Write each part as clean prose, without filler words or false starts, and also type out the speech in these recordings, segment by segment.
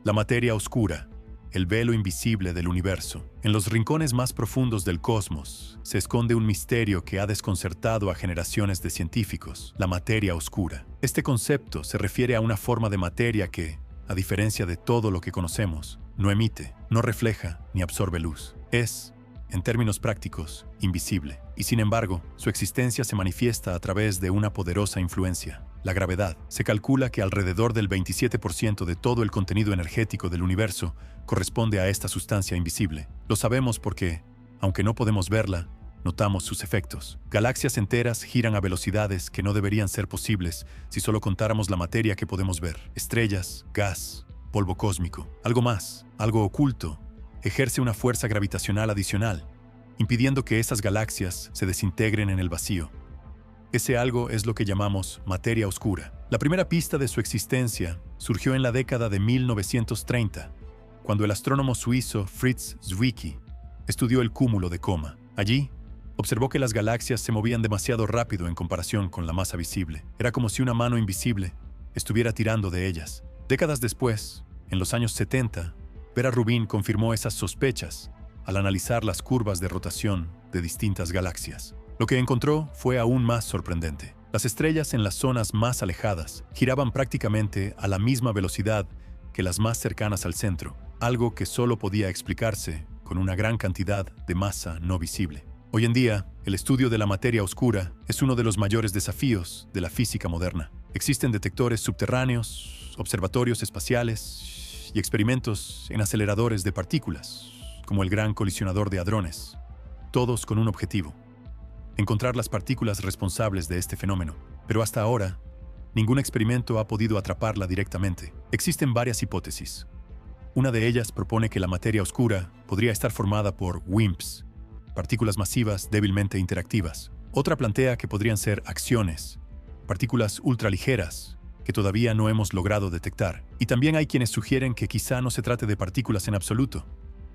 La materia oscura, el velo invisible del universo. En los rincones más profundos del cosmos se esconde un misterio que ha desconcertado a generaciones de científicos: la materia oscura. Este concepto se refiere a una forma de materia que, a diferencia de todo lo que conocemos, no emite, no refleja ni absorbe luz. Es, en términos prácticos, invisible. Y sin embargo, su existencia se manifiesta a través de una poderosa influencia: la gravedad. Se calcula que alrededor del 27% de todo el contenido energético del universo corresponde a esta sustancia invisible. Lo sabemos porque, aunque no podemos verla, notamos sus efectos. Galaxias enteras giran a velocidades que no deberían ser posibles si solo contáramos la materia que podemos ver. Estrellas, gas, polvo cósmico. Algo más, algo oculto, ejerce una fuerza gravitacional adicional, impidiendo que esas galaxias se desintegren en el vacío. Ese algo es lo que llamamos materia oscura. La primera pista de su existencia surgió en la década de 1930, cuando el astrónomo suizo Fritz Zwicky estudió el cúmulo de Coma. Allí, observó que las galaxias se movían demasiado rápido en comparación con la masa visible. Era como si una mano invisible estuviera tirando de ellas. Décadas después, en los años 70, Vera Rubin confirmó esas sospechas al analizar las curvas de rotación de distintas galaxias. Lo que encontró fue aún más sorprendente. Las estrellas en las zonas más alejadas giraban prácticamente a la misma velocidad que las más cercanas al centro, algo que solo podía explicarse con una gran cantidad de masa no visible. Hoy en día, el estudio de la materia oscura es uno de los mayores desafíos de la física moderna. Existen detectores subterráneos, observatorios espaciales y experimentos en aceleradores de partículas, como el Gran Colisionador de Hadrones, todos con un objetivo: encontrar las partículas responsables de este fenómeno. Pero hasta ahora, ningún experimento ha podido atraparla directamente. Existen varias hipótesis. Una de ellas propone que la materia oscura podría estar formada por WIMPs, partículas masivas débilmente interactivas. Otra plantea que podrían ser acciones, partículas ultraligeras, que todavía no hemos logrado detectar. Y también hay quienes sugieren que quizá no se trate de partículas en absoluto,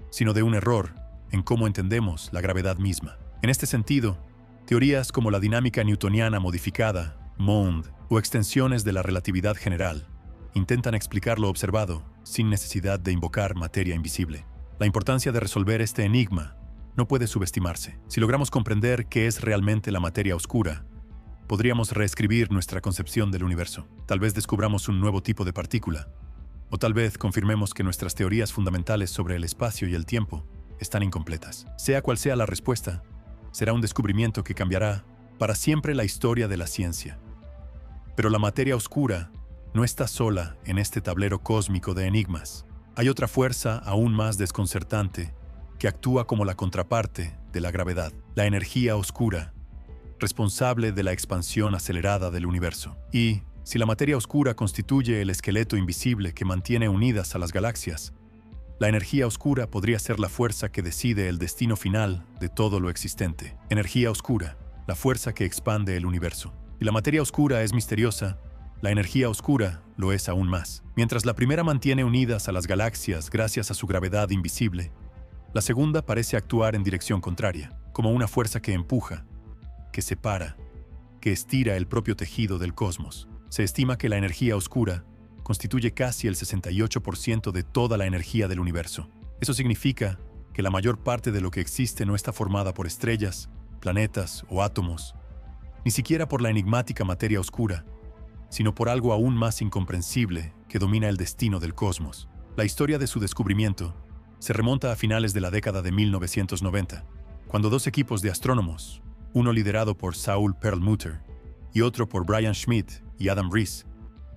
sino de un error en cómo entendemos la gravedad misma. En este sentido, teorías como la dinámica newtoniana modificada, MOND, o extensiones de la relatividad general intentan explicar lo observado sin necesidad de invocar materia invisible. La importancia de resolver este enigma no puede subestimarse. Si logramos comprender qué es realmente la materia oscura, podríamos reescribir nuestra concepción del universo. Tal vez descubramos un nuevo tipo de partícula, o tal vez confirmemos que nuestras teorías fundamentales sobre el espacio y el tiempo están incompletas. Sea cual sea la respuesta, será un descubrimiento que cambiará para siempre la historia de la ciencia. Pero la materia oscura no está sola en este tablero cósmico de enigmas. Hay otra fuerza aún más desconcertante que actúa como la contraparte de la gravedad: la energía oscura, responsable de la expansión acelerada del universo. Y, si la materia oscura constituye el esqueleto invisible que mantiene unidas a las galaxias, la energía oscura podría ser la fuerza que decide el destino final de todo lo existente. Energía oscura, la fuerza que expande el universo. Si la materia oscura es misteriosa, la energía oscura lo es aún más. Mientras la primera mantiene unidas a las galaxias gracias a su gravedad invisible, la segunda parece actuar en dirección contraria, como una fuerza que empuja, que separa, que estira el propio tejido del cosmos. Se estima que la energía oscura constituye casi el 68% de toda la energía del universo. Eso significa que la mayor parte de lo que existe no está formada por estrellas, planetas o átomos, ni siquiera por la enigmática materia oscura, sino por algo aún más incomprensible que domina el destino del cosmos. La historia de su descubrimiento se remonta a finales de la década de 1990, cuando dos equipos de astrónomos, uno liderado por Saul Perlmutter y otro por Brian Schmidt y Adam Rees,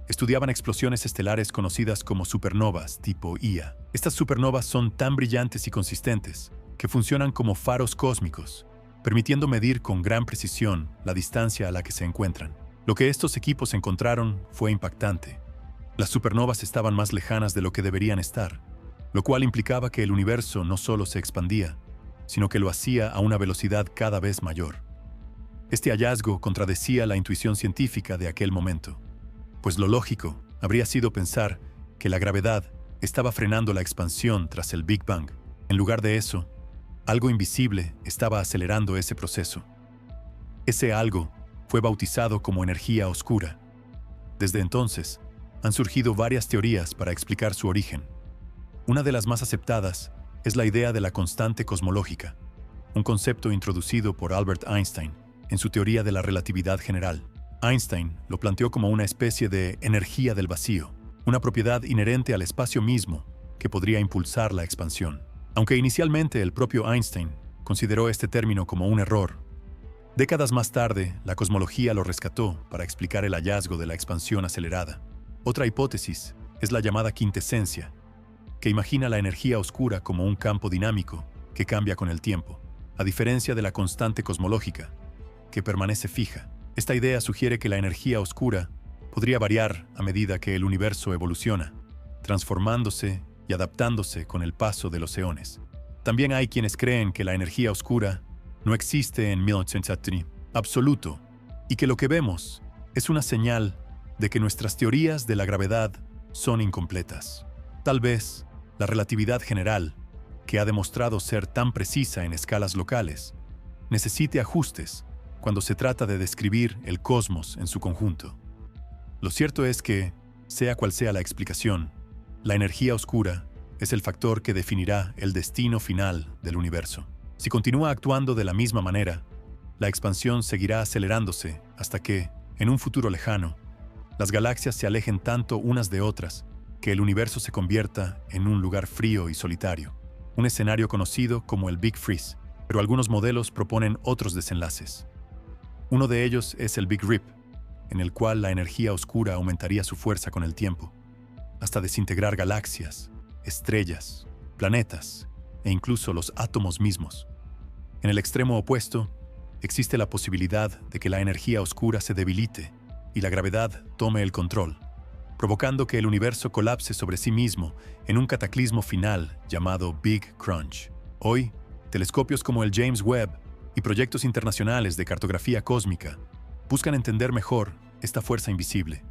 estudiaban explosiones estelares conocidas como supernovas tipo Ia. Estas supernovas son tan brillantes y consistentes que funcionan como faros cósmicos, permitiendo medir con gran precisión la distancia a la que se encuentran. Lo que estos equipos encontraron fue impactante. Las supernovas estaban más lejanas de lo que deberían estar, lo cual implicaba que el universo no solo se expandía, sino que lo hacía a una velocidad cada vez mayor. Este hallazgo contradecía la intuición científica de aquel momento, pues lo lógico habría sido pensar que la gravedad estaba frenando la expansión tras el Big Bang. En lugar de eso, algo invisible estaba acelerando ese proceso. Ese algo fue bautizado como energía oscura. Desde entonces, han surgido varias teorías para explicar su origen. Una de las más aceptadas es la idea de la constante cosmológica, un concepto introducido por Albert Einstein en su teoría de la relatividad general. Einstein lo planteó como una especie de energía del vacío, una propiedad inherente al espacio mismo que podría impulsar la expansión. Aunque inicialmente el propio Einstein consideró este término como un error, décadas más tarde la cosmología lo rescató para explicar el hallazgo de la expansión acelerada. Otra hipótesis es la llamada quintesencia, que imagina la energía oscura como un campo dinámico que cambia con el tiempo, a diferencia de la constante cosmológica, que permanece fija. Esta idea sugiere que la energía oscura podría variar a medida que el universo evoluciona, transformándose y adaptándose con el paso de los eones. También hay quienes creen que la energía oscura no existe en absoluto y que lo que vemos es una señal de que nuestras teorías de la gravedad son incompletas. Tal vez la relatividad general, que ha demostrado ser tan precisa en escalas locales, necesite ajustes cuando se trata de describir el cosmos en su conjunto. Lo cierto es que, sea cual sea la explicación, la energía oscura es el factor que definirá el destino final del universo. Si continúa actuando de la misma manera, la expansión seguirá acelerándose hasta que, en un futuro lejano, las galaxias se alejen tanto unas de otras que el universo se convierta en un lugar frío y solitario, un escenario conocido como el Big Freeze, pero algunos modelos proponen otros desenlaces. Uno de ellos es el Big Rip, en el cual la energía oscura aumentaría su fuerza con el tiempo, hasta desintegrar galaxias, estrellas, planetas e incluso los átomos mismos. En el extremo opuesto, existe la posibilidad de que la energía oscura se debilite y la gravedad tome el control, provocando que el universo colapse sobre sí mismo en un cataclismo final llamado Big Crunch. Hoy, telescopios como el James Webb y proyectos internacionales de cartografía cósmica buscan entender mejor esta fuerza invisible.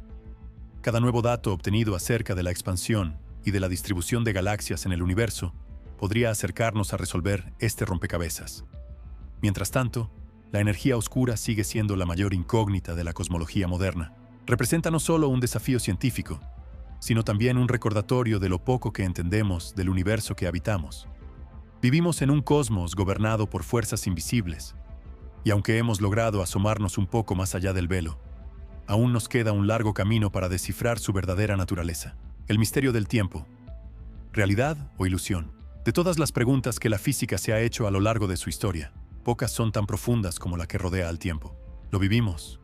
Cada nuevo dato obtenido acerca de la expansión y de la distribución de galaxias en el universo podría acercarnos a resolver este rompecabezas. Mientras tanto, la energía oscura sigue siendo la mayor incógnita de la cosmología moderna. Representa no solo un desafío científico, sino también un recordatorio de lo poco que entendemos del universo que habitamos. Vivimos en un cosmos gobernado por fuerzas invisibles, y aunque hemos logrado asomarnos un poco más allá del velo, aún nos queda un largo camino para descifrar su verdadera naturaleza. El misterio del tiempo. ¿Realidad o ilusión? De todas las preguntas que la física se ha hecho a lo largo de su historia, pocas son tan profundas como la que rodea al tiempo. Lo vivimos,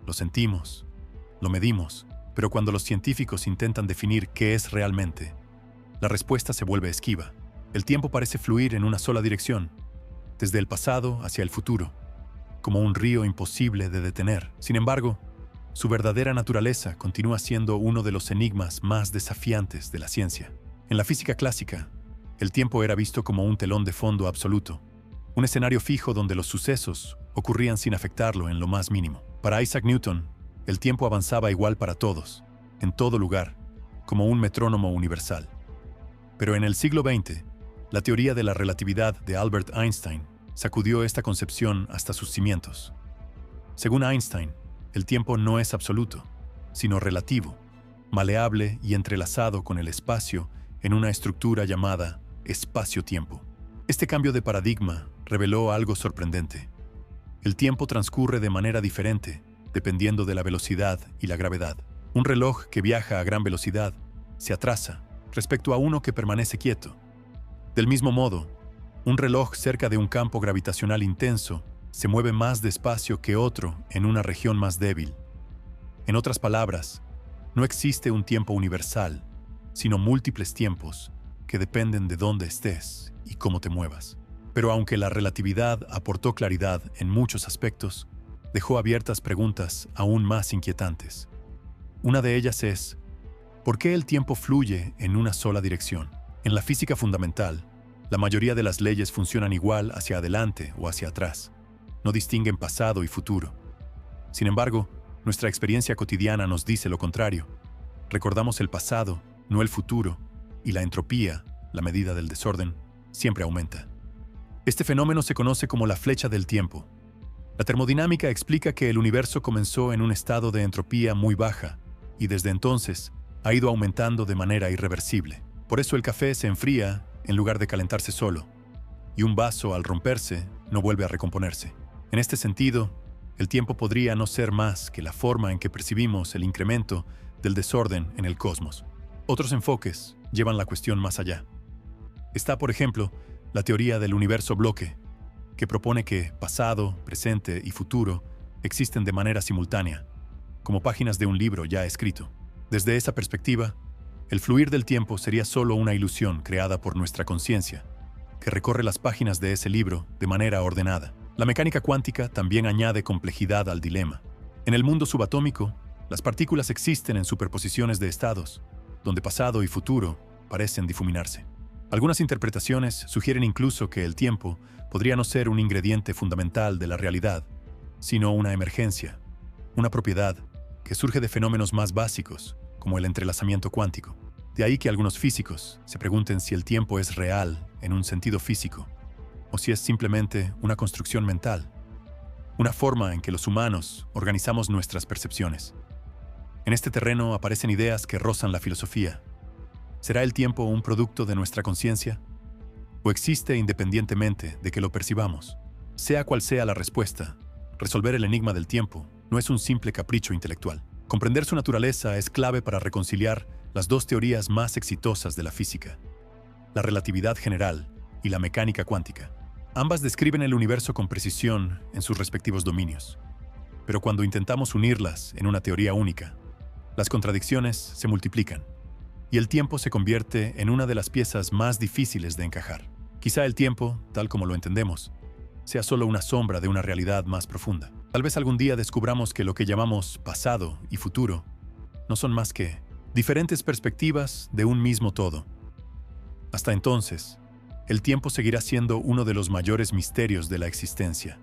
lo sentimos, lo medimos, pero cuando los científicos intentan definir qué es realmente, la respuesta se vuelve esquiva. El tiempo parece fluir en una sola dirección, desde el pasado hacia el futuro, como un río imposible de detener. Sin embargo, su verdadera naturaleza continúa siendo uno de los enigmas más desafiantes de la ciencia. En la física clásica, el tiempo era visto como un telón de fondo absoluto, un escenario fijo donde los sucesos ocurrían sin afectarlo en lo más mínimo. Para Isaac Newton, el tiempo avanzaba igual para todos, en todo lugar, como un metrónomo universal. Pero en el siglo XX, la teoría de la relatividad de Albert Einstein sacudió esta concepción hasta sus cimientos. Según Einstein, el tiempo no es absoluto, sino relativo, maleable y entrelazado con el espacio en una estructura llamada espacio-tiempo. Este cambio de paradigma reveló algo sorprendente. El tiempo transcurre de manera diferente, dependiendo de la velocidad y la gravedad. Un reloj que viaja a gran velocidad se atrasa respecto a uno que permanece quieto. Del mismo modo, un reloj cerca de un campo gravitacional intenso se mueve más despacio que otro en una región más débil. En otras palabras, no existe un tiempo universal, sino múltiples tiempos que dependen de dónde estés y cómo te muevas. Pero aunque la relatividad aportó claridad en muchos aspectos, dejó abiertas preguntas aún más inquietantes. Una de ellas es, ¿por qué el tiempo fluye en una sola dirección? En la física fundamental, la mayoría de las leyes funcionan igual hacia adelante o hacia atrás. No distinguen pasado y futuro. Sin embargo, nuestra experiencia cotidiana nos dice lo contrario. Recordamos el pasado, no el futuro, y la entropía, la medida del desorden, siempre aumenta. Este fenómeno se conoce como la flecha del tiempo. La termodinámica explica que el universo comenzó en un estado de entropía muy baja y desde entonces ha ido aumentando de manera irreversible. Por eso el café se enfría en lugar de calentarse solo, y un vaso al romperse no vuelve a recomponerse. En este sentido, el tiempo podría no ser más que la forma en que percibimos el incremento del desorden en el cosmos. Otros enfoques llevan la cuestión más allá. Está, por ejemplo, la teoría del universo bloque, que propone que pasado, presente y futuro existen de manera simultánea, como páginas de un libro ya escrito. Desde esa perspectiva, el fluir del tiempo sería solo una ilusión creada por nuestra conciencia, que recorre las páginas de ese libro de manera ordenada. La mecánica cuántica también añade complejidad al dilema. En el mundo subatómico, las partículas existen en superposiciones de estados, donde pasado y futuro parecen difuminarse. Algunas interpretaciones sugieren incluso que el tiempo podría no ser un ingrediente fundamental de la realidad, sino una emergencia, una propiedad que surge de fenómenos más básicos, como el entrelazamiento cuántico. De ahí que algunos físicos se pregunten si el tiempo es real en un sentido físico, o si es simplemente una construcción mental, una forma en que los humanos organizamos nuestras percepciones. En este terreno aparecen ideas que rozan la filosofía. ¿Será el tiempo un producto de nuestra conciencia? ¿O existe independientemente de que lo percibamos? Sea cual sea la respuesta, resolver el enigma del tiempo no es un simple capricho intelectual. Comprender su naturaleza es clave para reconciliar las dos teorías más exitosas de la física, la relatividad general y la mecánica cuántica. Ambas describen el universo con precisión en sus respectivos dominios, pero cuando intentamos unirlas en una teoría única, las contradicciones se multiplican y el tiempo se convierte en una de las piezas más difíciles de encajar. Quizá el tiempo, tal como lo entendemos, sea solo una sombra de una realidad más profunda. Tal vez algún día descubramos que lo que llamamos pasado y futuro no son más que diferentes perspectivas de un mismo todo. Hasta entonces, el tiempo seguirá siendo uno de los mayores misterios de la existencia,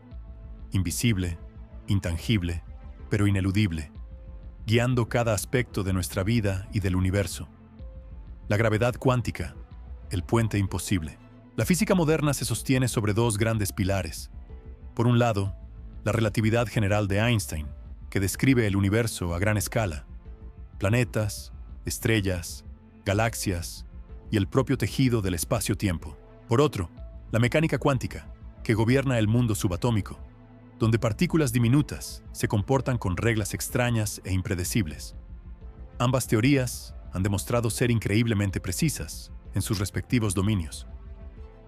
invisible, intangible, pero ineludible, guiando cada aspecto de nuestra vida y del universo. La gravedad cuántica, el puente imposible. La física moderna se sostiene sobre dos grandes pilares. Por un lado, la relatividad general de Einstein, que describe el universo a gran escala, planetas, estrellas, galaxias y el propio tejido del espacio-tiempo. Por otro, la mecánica cuántica, que gobierna el mundo subatómico, donde partículas diminutas se comportan con reglas extrañas e impredecibles. Ambas teorías han demostrado ser increíblemente precisas en sus respectivos dominios.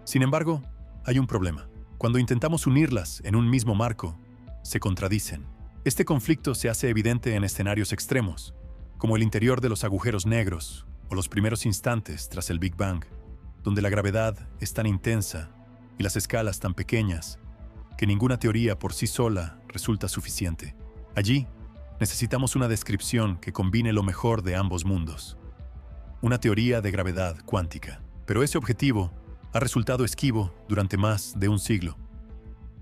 Sin embargo, hay un problema. Cuando intentamos unirlas en un mismo marco, se contradicen. Este conflicto se hace evidente en escenarios extremos, como el interior de los agujeros negros o los primeros instantes tras el Big Bang, donde la gravedad es tan intensa y las escalas tan pequeñas que ninguna teoría por sí sola resulta suficiente. Allí, necesitamos una descripción que combine lo mejor de ambos mundos. Una teoría de gravedad cuántica. Pero ese objetivo ha resultado esquivo durante más de un siglo.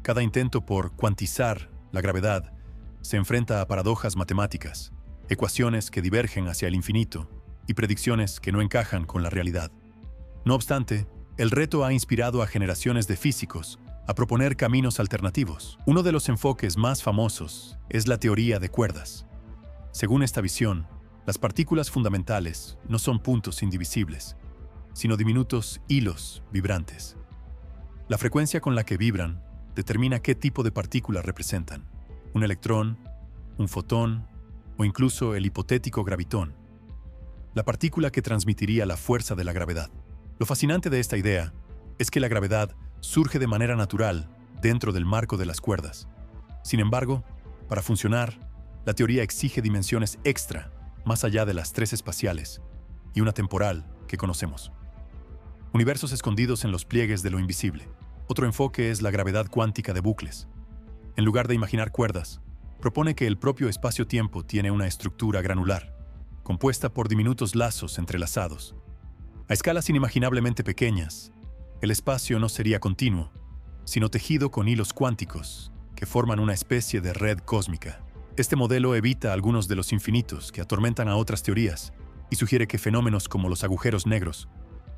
Cada intento por cuantizar la gravedad se enfrenta a paradojas matemáticas, ecuaciones que divergen hacia el infinito y predicciones que no encajan con la realidad. No obstante, el reto ha inspirado a generaciones de físicos a proponer caminos alternativos. Uno de los enfoques más famosos es la teoría de cuerdas. Según esta visión, las partículas fundamentales no son puntos indivisibles, sino diminutos hilos vibrantes. La frecuencia con la que vibran determina qué tipo de partícula representan: un electrón, un fotón o incluso el hipotético gravitón, la partícula que transmitiría la fuerza de la gravedad. Lo fascinante de esta idea es que la gravedad surge de manera natural dentro del marco de las cuerdas. Sin embargo, para funcionar, la teoría exige dimensiones extra, más allá de las tres espaciales y una temporal que conocemos. Universos escondidos en los pliegues de lo invisible. Otro enfoque es la gravedad cuántica de bucles. En lugar de imaginar cuerdas, propone que el propio espacio-tiempo tiene una estructura granular, compuesta por diminutos lazos entrelazados. A escalas inimaginablemente pequeñas, el espacio no sería continuo, sino tejido con hilos cuánticos que forman una especie de red cósmica. Este modelo evita algunos de los infinitos que atormentan a otras teorías y sugiere que fenómenos como los agujeros negros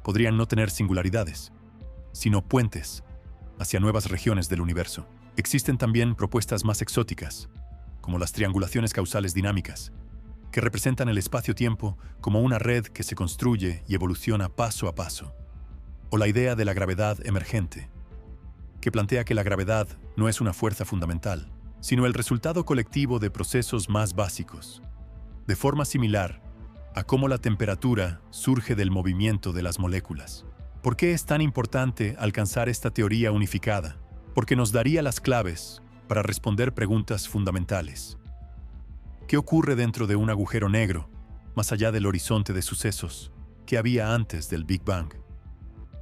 podrían no tener singularidades, sino puentes hacia nuevas regiones del universo. Existen también propuestas más exóticas, como las triangulaciones causales dinámicas, que representan el espacio-tiempo como una red que se construye y evoluciona paso a paso. O la idea de la gravedad emergente, que plantea que la gravedad no es una fuerza fundamental, sino el resultado colectivo de procesos más básicos, de forma similar a cómo la temperatura surge del movimiento de las moléculas. ¿Por qué es tan importante alcanzar esta teoría unificada? Porque nos daría las claves para responder preguntas fundamentales. ¿Qué ocurre dentro de un agujero negro, más allá del horizonte de sucesos que había antes del Big Bang?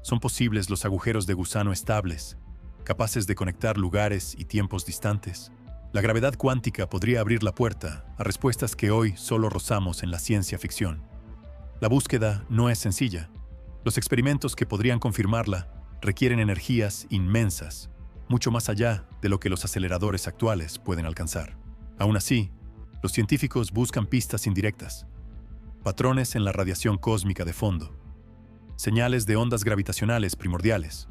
¿Son posibles los agujeros de gusano estables, capaces de conectar lugares y tiempos distantes? La gravedad cuántica podría abrir la puerta a respuestas que hoy solo rozamos en la ciencia ficción. La búsqueda no es sencilla. Los experimentos que podrían confirmarla requieren energías inmensas, mucho más allá de lo que los aceleradores actuales pueden alcanzar. Aún así, los científicos buscan pistas indirectas, patrones en la radiación cósmica de fondo, señales de ondas gravitacionales primordiales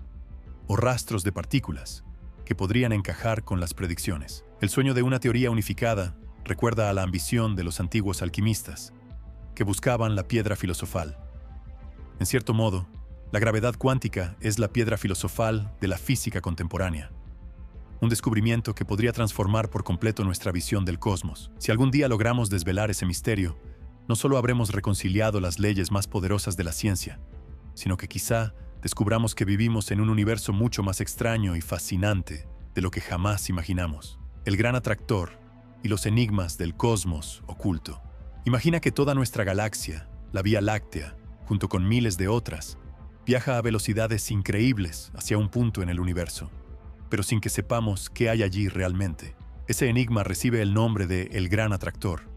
o rastros de partículas que podrían encajar con las predicciones. El sueño de una teoría unificada recuerda a la ambición de los antiguos alquimistas, que buscaban la piedra filosofal. En cierto modo, la gravedad cuántica es la piedra filosofal de la física contemporánea. Un descubrimiento que podría transformar por completo nuestra visión del cosmos. Si algún día logramos desvelar ese misterio, no solo habremos reconciliado las leyes más poderosas de la ciencia, sino que quizá descubramos que vivimos en un universo mucho más extraño y fascinante de lo que jamás imaginamos. El gran atractor y los enigmas del cosmos oculto. Imagina que toda nuestra galaxia, la Vía Láctea, junto con miles de otras, viaja a velocidades increíbles hacia un punto en el universo, pero sin que sepamos qué hay allí realmente. Ese enigma recibe el nombre de el gran atractor,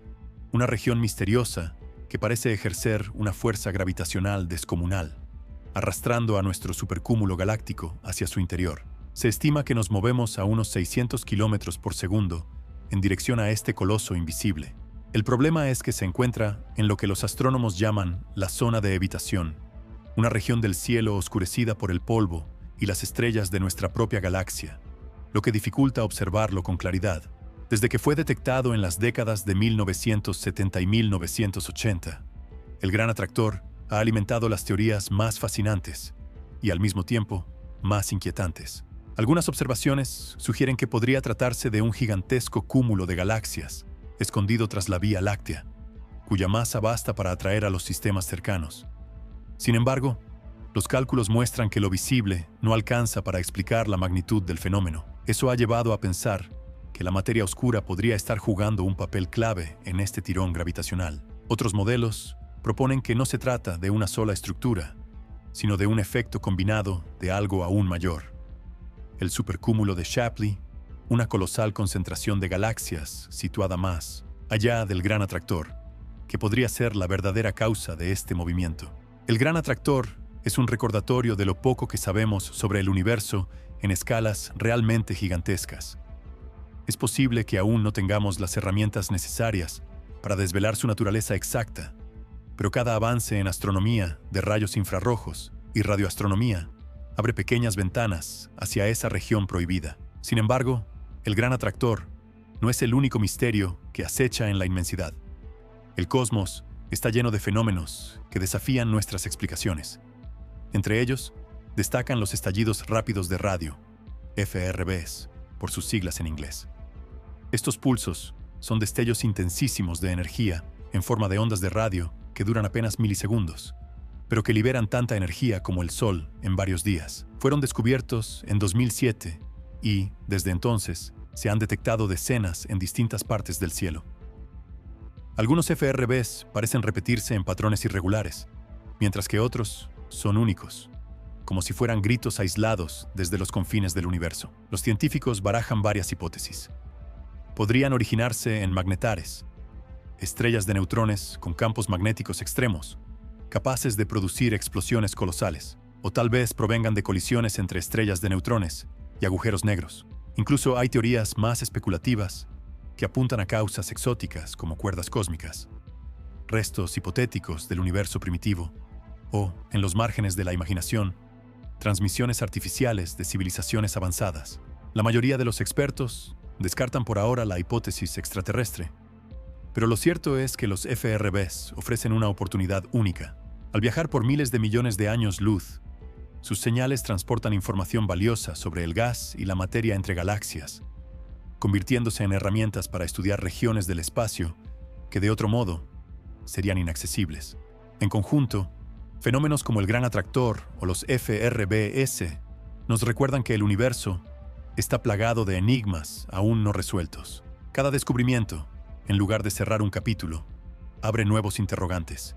una región misteriosa que parece ejercer una fuerza gravitacional descomunal, arrastrando a nuestro supercúmulo galáctico hacia su interior. Se estima que nos movemos a unos 600 kilómetros por segundo en dirección a este coloso invisible. El problema es que se encuentra en lo que los astrónomos llaman la zona de evitación, una región del cielo oscurecida por el polvo y las estrellas de nuestra propia galaxia, lo que dificulta observarlo con claridad. Desde que fue detectado en las décadas de 1970 y 1980, el gran atractor ha alimentado las teorías más fascinantes y, al mismo tiempo, más inquietantes. Algunas observaciones sugieren que podría tratarse de un gigantesco cúmulo de galaxias, escondido tras la Vía Láctea, cuya masa basta para atraer a los sistemas cercanos. Sin embargo, los cálculos muestran que lo visible no alcanza para explicar la magnitud del fenómeno. Eso ha llevado a pensar que la materia oscura podría estar jugando un papel clave en este tirón gravitacional. Otros modelos proponen que no se trata de una sola estructura, sino de un efecto combinado de algo aún mayor. El supercúmulo de Shapley, una colosal concentración de galaxias situada más allá del gran atractor, que podría ser la verdadera causa de este movimiento. El gran atractor es un recordatorio de lo poco que sabemos sobre el universo en escalas realmente gigantescas. Es posible que aún no tengamos las herramientas necesarias para desvelar su naturaleza exacta, pero cada avance en astronomía de rayos infrarrojos y radioastronomía abre pequeñas ventanas hacia esa región prohibida. Sin embargo, el gran atractor no es el único misterio que acecha en la inmensidad. El cosmos está lleno de fenómenos que desafían nuestras explicaciones. Entre ellos, destacan los estallidos rápidos de radio, FRBs, por sus siglas en inglés. Estos pulsos son destellos intensísimos de energía en forma de ondas de radio que duran apenas milisegundos, pero que liberan tanta energía como el Sol en varios días. Fueron descubiertos en 2007 y, desde entonces, se han detectado decenas en distintas partes del cielo. Algunos FRBs parecen repetirse en patrones irregulares, mientras que otros son únicos, como si fueran gritos aislados desde los confines del universo. Los científicos barajan varias hipótesis. Podrían originarse en magnetares, estrellas de neutrones con campos magnéticos extremos, capaces de producir explosiones colosales, o tal vez provengan de colisiones entre estrellas de neutrones y agujeros negros. Incluso hay teorías más especulativas que apuntan a causas exóticas como cuerdas cósmicas, restos hipotéticos del universo primitivo, o, en los márgenes de la imaginación, transmisiones artificiales de civilizaciones avanzadas. La mayoría de los expertos descartan por ahora la hipótesis extraterrestre, Pero lo cierto es que los FRBs ofrecen una oportunidad única. Al viajar por miles de millones de años luz, sus señales transportan información valiosa sobre el gas y la materia entre galaxias, convirtiéndose en herramientas para estudiar regiones del espacio que de otro modo serían inaccesibles. En conjunto, fenómenos como el Gran Atractor o los FRBS nos recuerdan que el universo está plagado de enigmas aún no resueltos. Cada descubrimiento, en lugar de cerrar un capítulo, abre nuevos interrogantes.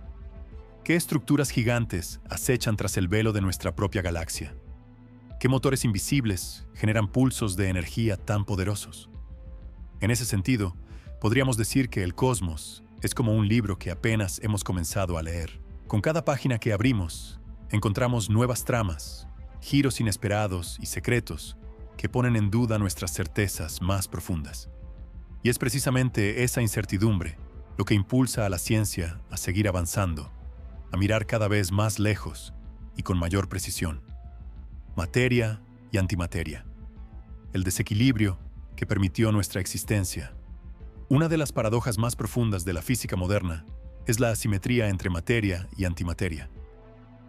¿Qué estructuras gigantes acechan tras el velo de nuestra propia galaxia? ¿Qué motores invisibles generan pulsos de energía tan poderosos? En ese sentido, podríamos decir que el cosmos es como un libro que apenas hemos comenzado a leer. Con cada página que abrimos, encontramos nuevas tramas, giros inesperados y secretos que ponen en duda nuestras certezas más profundas. Y es precisamente esa incertidumbre lo que impulsa a la ciencia a seguir avanzando, a mirar cada vez más lejos y con mayor precisión. Materia y antimateria. El desequilibrio que permitió nuestra existencia. Una de las paradojas más profundas de la física moderna es la asimetría entre materia y antimateria.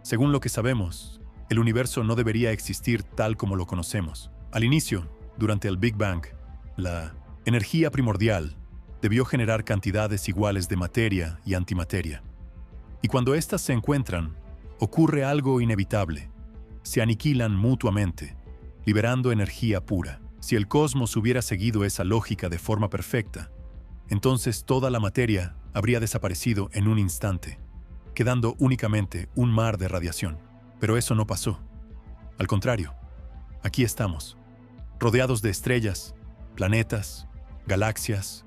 Según lo que sabemos, el universo no debería existir tal como lo conocemos. Al inicio, durante el Big Bang, la energía primordial debió generar cantidades iguales de materia y antimateria. Y cuando éstas se encuentran, ocurre algo inevitable. Se aniquilan mutuamente, liberando energía pura. Si el cosmos hubiera seguido esa lógica de forma perfecta, entonces toda la materia habría desaparecido en un instante, quedando únicamente un mar de radiación. Pero eso no pasó. Al contrario, aquí estamos, rodeados de estrellas, planetas, galaxias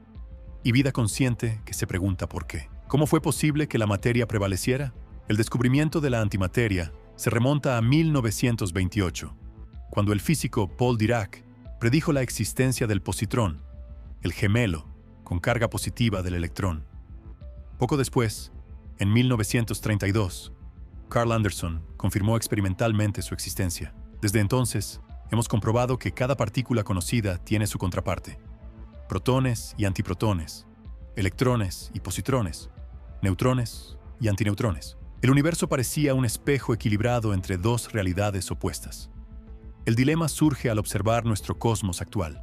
y vida consciente que se pregunta por qué. ¿Cómo fue posible que la materia prevaleciera? El descubrimiento de la antimateria se remonta a 1928, cuando el físico Paul Dirac predijo la existencia del positrón, el gemelo con carga positiva del electrón. Poco después, en 1932, Carl Anderson confirmó experimentalmente su existencia. Desde entonces, hemos comprobado que cada partícula conocida tiene su contraparte: protones y antiprotones, electrones y positrones, neutrones y antineutrones. El universo parecía un espejo equilibrado entre dos realidades opuestas. El dilema surge al observar nuestro cosmos actual.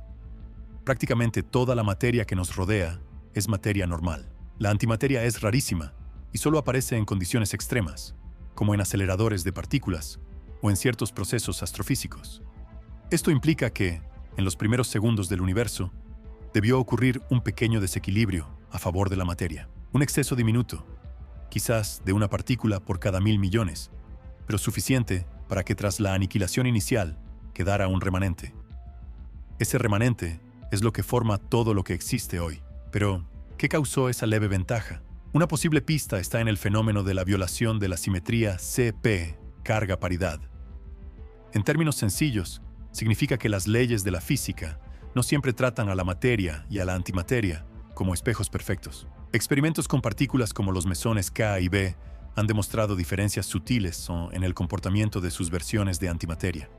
Prácticamente toda la materia que nos rodea es materia normal. La antimateria es rarísima y solo aparece en condiciones extremas, como en aceleradores de partículas o en ciertos procesos astrofísicos. Esto implica que, en los primeros segundos del universo, debió ocurrir un pequeño desequilibrio a favor de la materia. Un exceso diminuto, quizás de una partícula por cada 1000 millones, pero suficiente para que tras la aniquilación inicial quedara un remanente. Ese remanente es lo que forma todo lo que existe hoy. Pero, ¿qué causó esa leve ventaja? Una posible pista está en el fenómeno de la violación de la simetría CP, carga-paridad. En términos sencillos, significa que las leyes de la física no siempre tratan a la materia y a la antimateria como espejos perfectos. Experimentos con partículas como los mesones K y B han demostrado diferencias sutiles en el comportamiento de sus versiones de antimateria.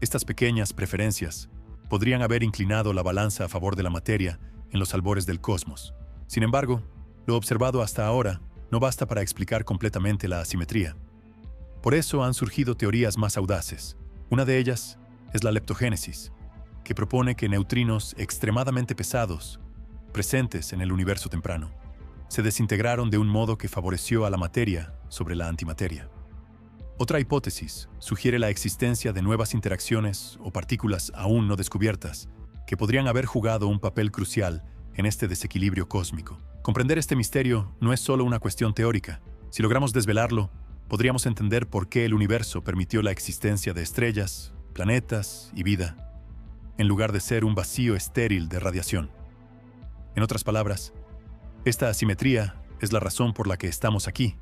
Estas pequeñas preferencias podrían haber inclinado la balanza a favor de la materia en los albores del cosmos. Sin embargo, lo observado hasta ahora no basta para explicar completamente la asimetría. Por eso han surgido teorías más audaces. Una de ellas es la leptogénesis, que propone que neutrinos extremadamente pesados, presentes en el universo temprano, se desintegraron de un modo que favoreció a la materia sobre la antimateria. Otra hipótesis sugiere la existencia de nuevas interacciones o partículas aún no descubiertas que podrían haber jugado un papel crucial en este desequilibrio cósmico. Comprender este misterio no es solo una cuestión teórica. Si logramos desvelarlo, podríamos entender por qué el universo permitió la existencia de estrellas, planetas y vida, en lugar de ser un vacío estéril de radiación. En otras palabras, esta asimetría es la razón por la que estamos aquí,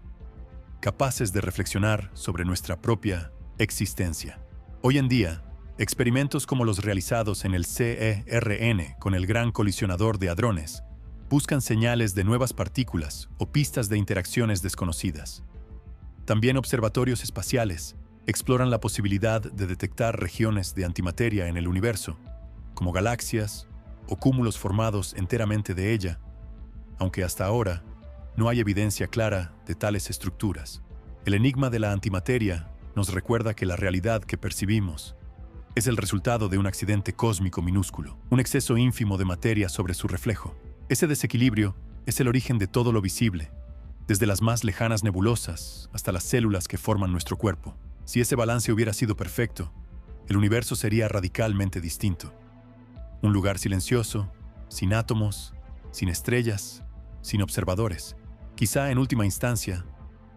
capaces de reflexionar sobre nuestra propia existencia. Hoy en día, experimentos como los realizados en el CERN con el Gran Colisionador de Hadrones buscan señales de nuevas partículas o pistas de interacciones desconocidas. También observatorios espaciales exploran la posibilidad de detectar regiones de antimateria en el universo, como galaxias o cúmulos formados enteramente de ella, aunque hasta ahora no hay evidencia clara de tales estructuras. El enigma de la antimateria nos recuerda que la realidad que percibimos es el resultado de un accidente cósmico minúsculo, un exceso ínfimo de materia sobre su reflejo. Ese desequilibrio es el origen de todo lo visible, desde las más lejanas nebulosas hasta las células que forman nuestro cuerpo. Si ese balance hubiera sido perfecto, el universo sería radicalmente distinto. Un lugar silencioso, sin átomos, sin estrellas, sin observadores. Quizá en última instancia,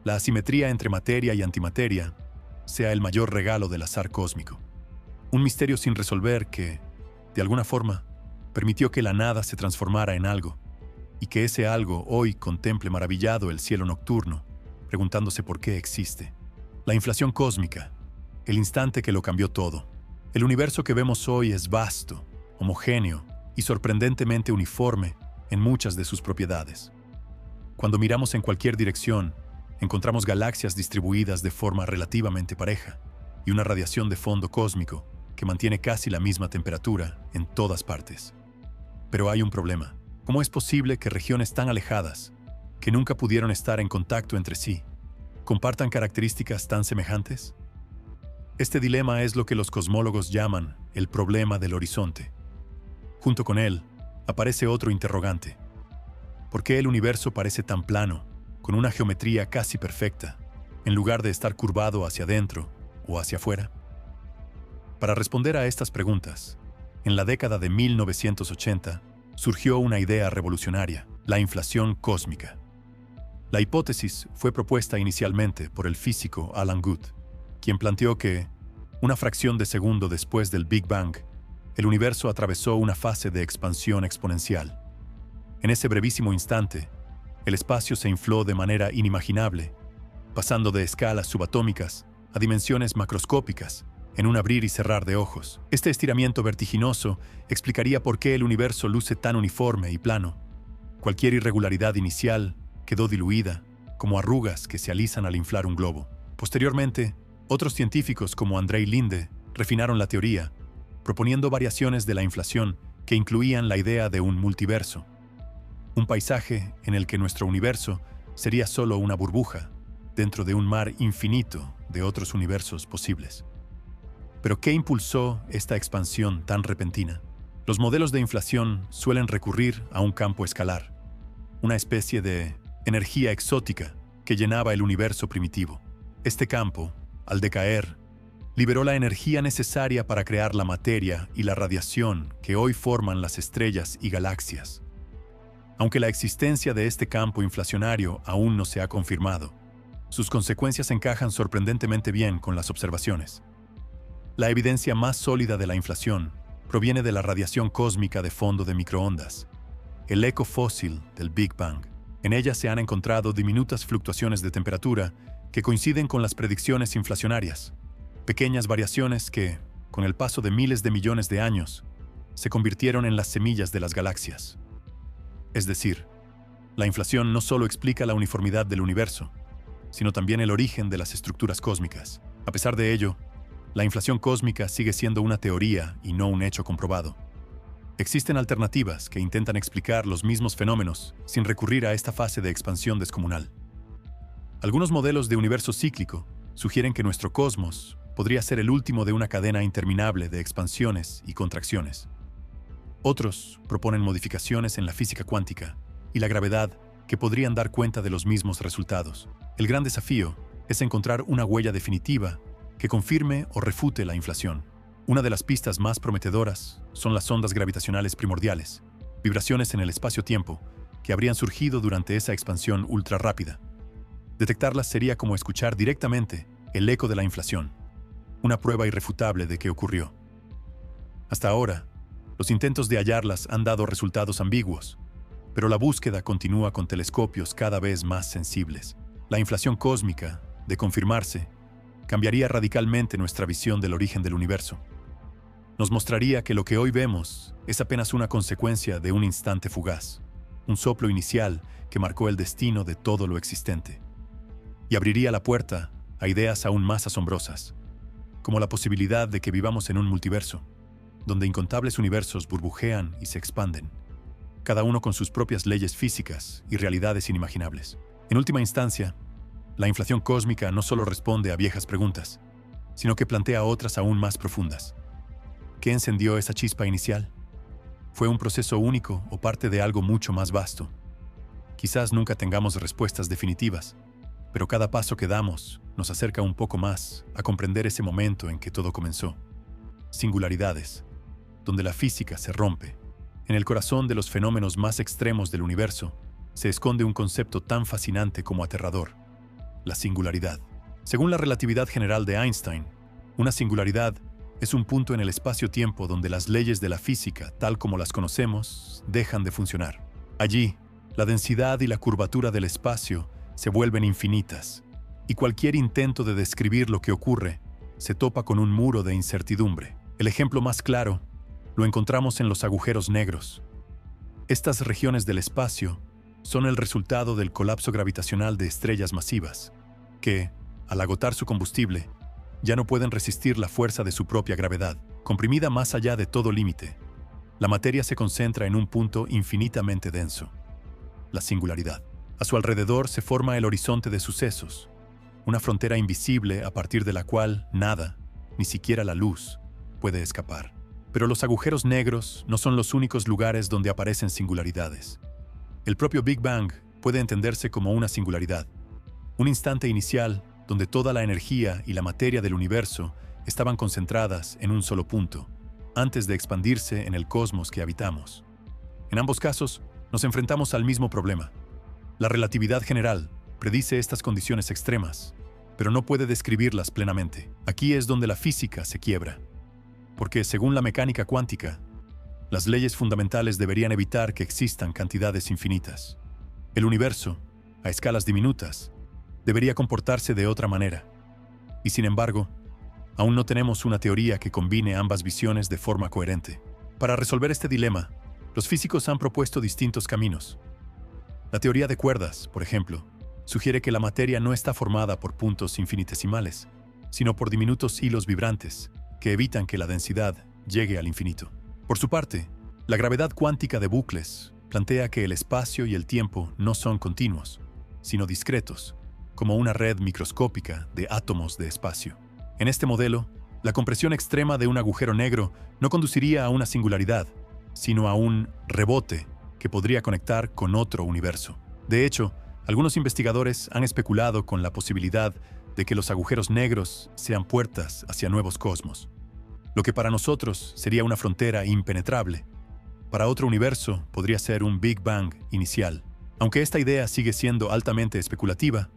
la asimetría entre materia y antimateria sea el mayor regalo del azar cósmico. Un misterio sin resolver que, de alguna forma, permitió que la nada se transformara en algo, y que ese algo hoy contemple maravillado el cielo nocturno, preguntándose por qué existe. La inflación cósmica, el instante que lo cambió todo. El universo que vemos hoy es vasto, homogéneo y sorprendentemente uniforme en muchas de sus propiedades. Cuando miramos en cualquier dirección, encontramos galaxias distribuidas de forma relativamente pareja y una radiación de fondo cósmico que mantiene casi la misma temperatura en todas partes. Pero hay un problema. ¿Cómo es posible que regiones tan alejadas, que nunca pudieron estar en contacto entre sí, compartan características tan semejantes? Este dilema es lo que los cosmólogos llaman el problema del horizonte. Junto con él, aparece otro interrogante. ¿Por qué el universo parece tan plano, con una geometría casi perfecta, en lugar de estar curvado hacia adentro o hacia afuera? Para responder a estas preguntas, en la década de 1980, surgió una idea revolucionaria, la inflación cósmica. La hipótesis fue propuesta inicialmente por el físico Alan Guth, quien planteó que, una fracción de segundo después del Big Bang, el universo atravesó una fase de expansión exponencial. En ese brevísimo instante, el espacio se infló de manera inimaginable, pasando de escalas subatómicas a dimensiones macroscópicas, en un abrir y cerrar de ojos. Este estiramiento vertiginoso explicaría por qué el universo luce tan uniforme y plano. Cualquier irregularidad inicial quedó diluida, como arrugas que se alisan al inflar un globo. Posteriormente, otros científicos como Andrei Linde refinaron la teoría, proponiendo variaciones de la inflación que incluían la idea de un multiverso, un paisaje en el que nuestro universo sería solo una burbuja dentro de un mar infinito de otros universos posibles. ¿Pero qué impulsó esta expansión tan repentina? Los modelos de inflación suelen recurrir a un campo escalar, una especie de energía exótica que llenaba el universo primitivo. Este campo, al decaer, liberó la energía necesaria para crear la materia y la radiación que hoy forman las estrellas y galaxias. Aunque la existencia de este campo inflacionario aún no se ha confirmado, sus consecuencias encajan sorprendentemente bien con las observaciones. La evidencia más sólida de la inflación proviene de la radiación cósmica de fondo de microondas, el eco fósil del Big Bang. En ella se han encontrado diminutas fluctuaciones de temperatura que coinciden con las predicciones inflacionarias, pequeñas variaciones que, con el paso de miles de millones de años, se convirtieron en las semillas de las galaxias. Es decir, la inflación no solo explica la uniformidad del universo, sino también el origen de las estructuras cósmicas. A pesar de ello, la inflación cósmica sigue siendo una teoría y no un hecho comprobado. Existen alternativas que intentan explicar los mismos fenómenos sin recurrir a esta fase de expansión descomunal. Algunos modelos de universo cíclico sugieren que nuestro cosmos podría ser el último de una cadena interminable de expansiones y contracciones. Otros proponen modificaciones en la física cuántica y la gravedad que podrían dar cuenta de los mismos resultados. El gran desafío es encontrar una huella definitiva que confirme o refute la inflación. Una de las pistas más prometedoras son las ondas gravitacionales primordiales, vibraciones en el espacio-tiempo que habrían surgido durante esa expansión ultra rápida. Detectarlas sería como escuchar directamente el eco de la inflación, una prueba irrefutable de que ocurrió. Hasta ahora, los intentos de hallarlas han dado resultados ambiguos, pero la búsqueda continúa con telescopios cada vez más sensibles. La inflación cósmica, de confirmarse, cambiaría radicalmente nuestra visión del origen del universo. Nos mostraría que lo que hoy vemos es apenas una consecuencia de un instante fugaz, un soplo inicial que marcó el destino de todo lo existente. Y abriría la puerta a ideas aún más asombrosas, como la posibilidad de que vivamos en un multiverso, donde incontables universos burbujean y se expanden, cada uno con sus propias leyes físicas y realidades inimaginables. En última instancia, la inflación cósmica no solo responde a viejas preguntas, sino que plantea otras aún más profundas. ¿Qué encendió esa chispa inicial? ¿Fue un proceso único o parte de algo mucho más vasto? Quizás nunca tengamos respuestas definitivas, pero cada paso que damos nos acerca un poco más a comprender ese momento en que todo comenzó. Singularidades, donde la física se rompe. En el corazón de los fenómenos más extremos del universo se esconde un concepto tan fascinante como aterrador: la singularidad. Según la relatividad general de Einstein, una singularidad es un punto en el espacio-tiempo donde las leyes de la física, tal como las conocemos, dejan de funcionar. Allí, la densidad y la curvatura del espacio se vuelven infinitas, y cualquier intento de describir lo que ocurre se topa con un muro de incertidumbre. El ejemplo más claro lo encontramos en los agujeros negros. Estas regiones del espacio son el resultado del colapso gravitacional de estrellas masivas, que, al agotar su combustible, ya no pueden resistir la fuerza de su propia gravedad. Comprimida más allá de todo límite, la materia se concentra en un punto infinitamente denso: la singularidad. A su alrededor se forma el horizonte de sucesos, una frontera invisible a partir de la cual nada, ni siquiera la luz, puede escapar. Pero los agujeros negros no son los únicos lugares donde aparecen singularidades. El propio Big Bang puede entenderse como una singularidad, un instante inicial donde toda la energía y la materia del universo estaban concentradas en un solo punto, antes de expandirse en el cosmos que habitamos. En ambos casos, nos enfrentamos al mismo problema. La relatividad general predice estas condiciones extremas, pero no puede describirlas plenamente. Aquí es donde la física se quiebra, porque según la mecánica cuántica, las leyes fundamentales deberían evitar que existan cantidades infinitas. El universo, a escalas diminutas, debería comportarse de otra manera. Y sin embargo, aún no tenemos una teoría que combine ambas visiones de forma coherente. Para resolver este dilema, los físicos han propuesto distintos caminos. La teoría de cuerdas, por ejemplo, sugiere que la materia no está formada por puntos infinitesimales, sino por diminutos hilos vibrantes que evitan que la densidad llegue al infinito. Por su parte, la gravedad cuántica de bucles plantea que el espacio y el tiempo no son continuos, sino discretos, como una red microscópica de átomos de espacio. En este modelo, la compresión extrema de un agujero negro no conduciría a una singularidad, sino a un rebote que podría conectar con otro universo. De hecho, algunos investigadores han especulado con la posibilidad de que los agujeros negros sean puertas hacia nuevos cosmos. Lo que para nosotros sería una frontera impenetrable, para otro universo podría ser un Big Bang inicial. Aunque esta idea sigue siendo altamente especulativa,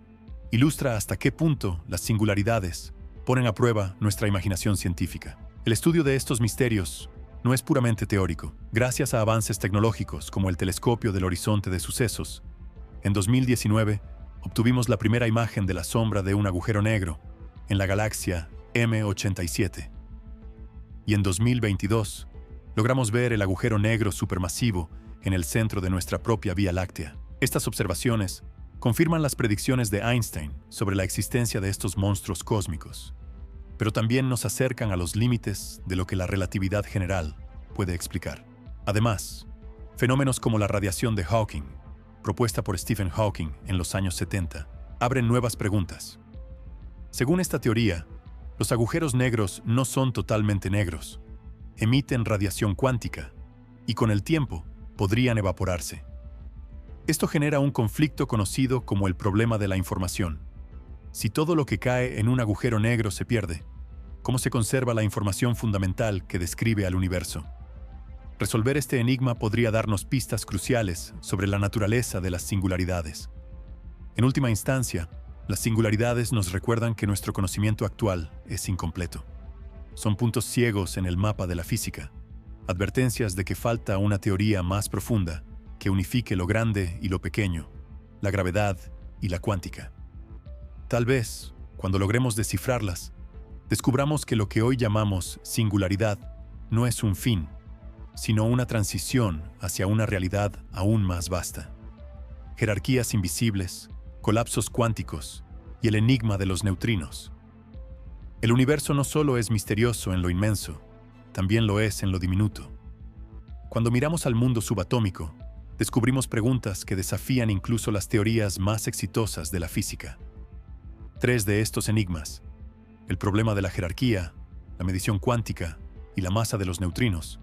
ilustra hasta qué punto las singularidades ponen a prueba nuestra imaginación científica. El estudio de estos misterios no es puramente teórico. Gracias a avances tecnológicos como el telescopio del horizonte de sucesos, en 2019 obtuvimos la primera imagen de la sombra de un agujero negro en la galaxia M87. Y en 2022 logramos ver el agujero negro supermasivo en el centro de nuestra propia Vía Láctea. Estas observaciones confirman las predicciones de Einstein sobre la existencia de estos monstruos cósmicos, pero también nos acercan a los límites de lo que la relatividad general puede explicar. Además, fenómenos como la radiación de Hawking, propuesta por Stephen Hawking en los años 70, abren nuevas preguntas. Según esta teoría, los agujeros negros no son totalmente negros, emiten radiación cuántica y con el tiempo podrían evaporarse. Esto genera un conflicto conocido como el problema de la información. Si todo lo que cae en un agujero negro se pierde, ¿cómo se conserva la información fundamental que describe al universo? Resolver este enigma podría darnos pistas cruciales sobre la naturaleza de las singularidades. En última instancia, las singularidades nos recuerdan que nuestro conocimiento actual es incompleto. Son puntos ciegos en el mapa de la física, advertencias de que falta una teoría más profunda que unifique lo grande y lo pequeño, la gravedad y la cuántica. Tal vez, cuando logremos descifrarlas, descubramos que lo que hoy llamamos singularidad no es un fin, sino una transición hacia una realidad aún más vasta. Jerarquías invisibles, colapsos cuánticos y el enigma de los neutrinos. El universo no solo es misterioso en lo inmenso, también lo es en lo diminuto. Cuando miramos al mundo subatómico, descubrimos preguntas que desafían incluso las teorías más exitosas de la física. 3 de estos enigmas, el problema de la jerarquía, la medición cuántica y la masa de los neutrinos,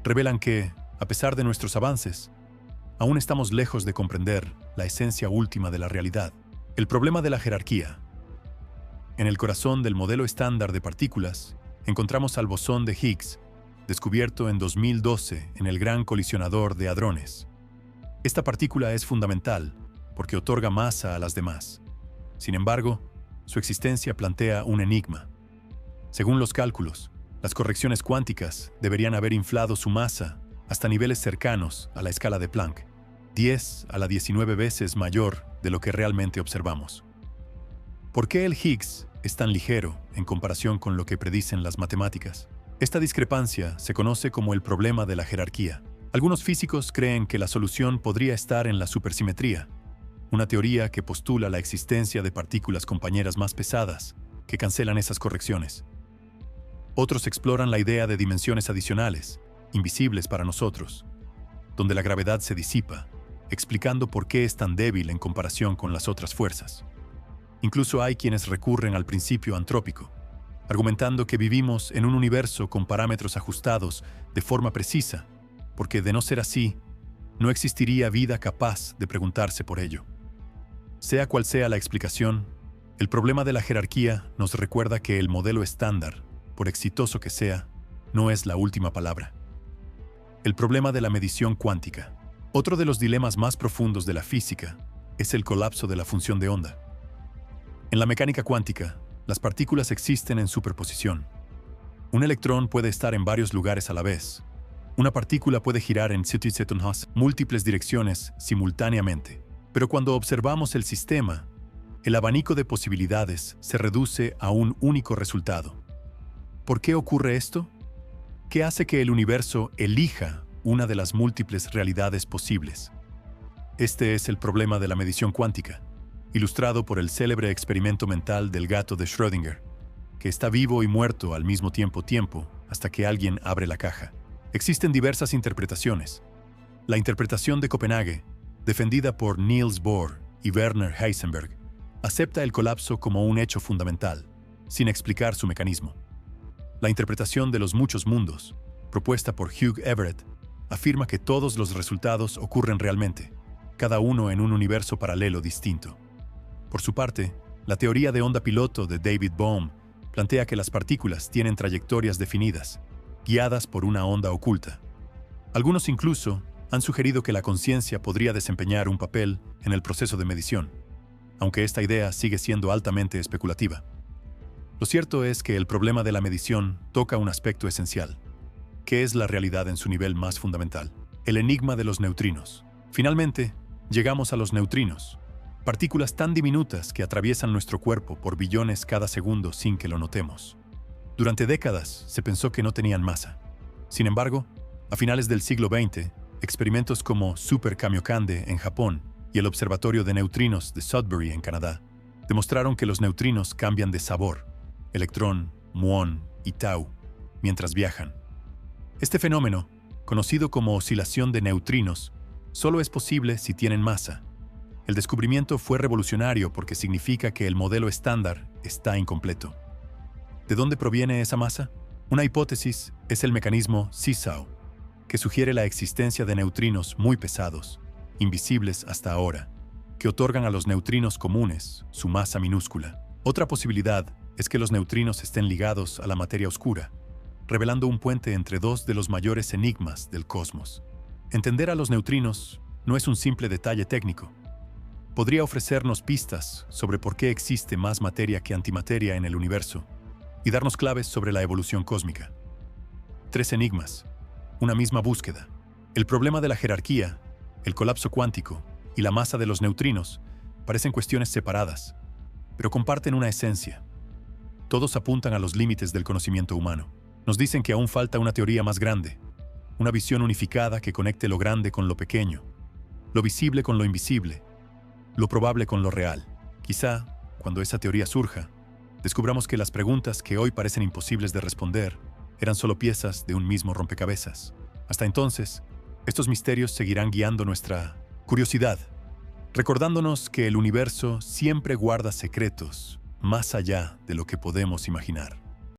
revelan que, a pesar de nuestros avances, aún estamos lejos de comprender la esencia última de la realidad. El problema de la jerarquía. En el corazón del modelo estándar de partículas, encontramos al bosón de Higgs, descubierto en 2012 en el Gran Colisionador de Hadrones. Esta partícula es fundamental porque otorga masa a las demás. Sin embargo, su existencia plantea un enigma. Según los cálculos, las correcciones cuánticas deberían haber inflado su masa hasta niveles cercanos a la escala de Planck, 10 a la 19 veces mayor de lo que realmente observamos. ¿Por qué el Higgs es tan ligero en comparación con lo que predicen las matemáticas? Esta discrepancia se conoce como el problema de la jerarquía. Algunos físicos creen que la solución podría estar en la supersimetría, una teoría que postula la existencia de partículas compañeras más pesadas que cancelan esas correcciones. Otros exploran la idea de dimensiones adicionales, invisibles para nosotros, donde la gravedad se disipa, explicando por qué es tan débil en comparación con las otras fuerzas. Incluso hay quienes recurren al principio antrópico, argumentando que vivimos en un universo con parámetros ajustados de forma precisa, porque de no ser así, no existiría vida capaz de preguntarse por ello. Sea cual sea la explicación, el problema de la jerarquía nos recuerda que el modelo estándar, por exitoso que sea, no es la última palabra. El problema de la medición cuántica. Otro de los dilemas más profundos de la física es el colapso de la función de onda. En la mecánica cuántica, las partículas existen en superposición. Un electrón puede estar en varios lugares a la vez. Una partícula puede girar en múltiples direcciones simultáneamente. Pero cuando observamos el sistema, el abanico de posibilidades se reduce a un único resultado. ¿Por qué ocurre esto? ¿Qué hace que el universo elija una de las múltiples realidades posibles? Este es el problema de la medición cuántica, ilustrado por el célebre experimento mental del gato de Schrödinger, que está vivo y muerto al mismo tiempo hasta que alguien abre la caja. Existen diversas interpretaciones. La interpretación de Copenhague, defendida por Niels Bohr y Werner Heisenberg, acepta el colapso como un hecho fundamental, sin explicar su mecanismo. La interpretación de los muchos mundos, propuesta por Hugh Everett, afirma que todos los resultados ocurren realmente, cada uno en un universo paralelo distinto. Por su parte, la teoría de onda piloto de David Bohm plantea que las partículas tienen trayectorias definidas, guiadas por una onda oculta. Algunos incluso han sugerido que la conciencia podría desempeñar un papel en el proceso de medición, aunque esta idea sigue siendo altamente especulativa. Lo cierto es que el problema de la medición toca un aspecto esencial. ¿Qué es la realidad en su nivel más fundamental? El enigma de los neutrinos. Finalmente, llegamos a los neutrinos, partículas tan diminutas que atraviesan nuestro cuerpo por billones cada segundo sin que lo notemos. Durante décadas se pensó que no tenían masa. Sin embargo, a finales del siglo XX, experimentos como Super Kamiokande en Japón y el Observatorio de Neutrinos de Sudbury en Canadá demostraron que los neutrinos cambian de sabor, electrón, muón y tau, mientras viajan. Este fenómeno, conocido como oscilación de neutrinos, solo es posible si tienen masa. El descubrimiento fue revolucionario porque significa que el modelo estándar está incompleto. ¿De dónde proviene esa masa? Una hipótesis es el mecanismo Seesaw, que sugiere la existencia de neutrinos muy pesados, invisibles hasta ahora, que otorgan a los neutrinos comunes su masa minúscula. Otra posibilidad es que los neutrinos estén ligados a la materia oscura, revelando un puente entre dos de los mayores enigmas del cosmos. Entender a los neutrinos no es un simple detalle técnico. Podría ofrecernos pistas sobre por qué existe más materia que antimateria en el universo y darnos claves sobre la evolución cósmica. 3 enigmas, una misma búsqueda. El problema de la jerarquía, el colapso cuántico y la masa de los neutrinos parecen cuestiones separadas, pero comparten una esencia. Todos apuntan a los límites del conocimiento humano. Nos dicen que aún falta una teoría más grande, una visión unificada que conecte lo grande con lo pequeño, lo visible con lo invisible, lo probable con lo real. Quizá, cuando esa teoría surja, descubramos que las preguntas que hoy parecen imposibles de responder eran solo piezas de un mismo rompecabezas. Hasta entonces, Estos misterios seguirán guiando nuestra curiosidad, recordándonos que el universo siempre guarda secretos más allá de lo que podemos imaginar.